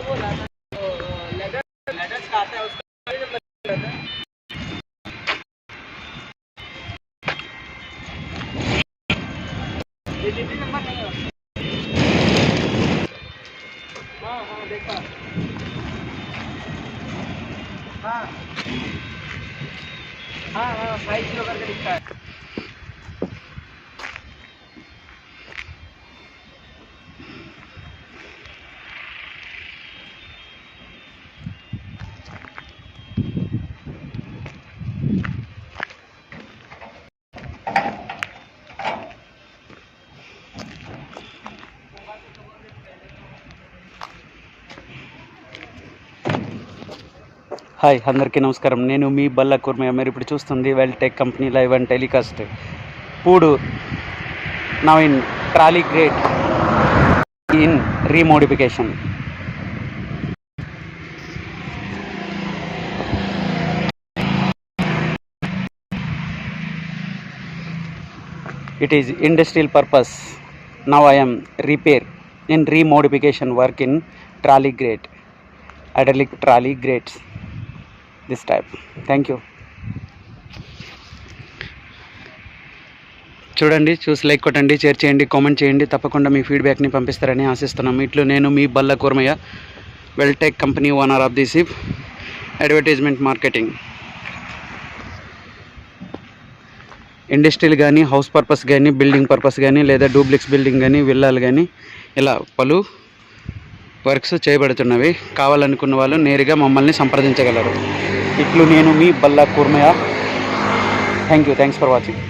ये बोला था तो लेटर लेटर्स का आता है उसका नंबर रहता है। ये डिलीवरी नंबर नहीं है। हाँ हाँ देखा। हाँ हाँ हाँ 5 किलो करके लिखा है। హాయ్ అందరికీ నమస్కారం. నేను మీ బల్ల కుర్మయ్య. మీరు ఇప్పుడు చూస్తుంది Veltech company live and telecast పూడు now in trolley grade in remodification. It is industrial purpose. Now I am repair in remodification work in trolley grade, hydraulic trolley grades. This type. Thank you. చూడండి, చూసి like కొట్టండి, share చేయండి, comment చేయండి. తప్పకుండా మీ ఫీడ్బ్యాక్ని పంపిస్తారని ఆశిస్తున్నాం. ఇట్లు నేను మీ బల్ల Kurmaiah, Vel Tech company owner of the SIP advertisement marketing. Industrial కానీ, హౌస్ పర్పస్ కానీ, బిల్డింగ్ పర్పస్ కానీ, లేదా డూప్లెక్స్ బిల్డింగ్ కానీ, విల్లాలు కానీ ఇలా పలు వర్క్స్ చేయబడుతున్నవి. కావాలనుకున్న వాళ్ళు నేరుగా మమ్మల్ని సంప్రదించగలరు. ఇట్లు నేను మీ బల్ల Kurmaiah. Thank you. Thanks for watching.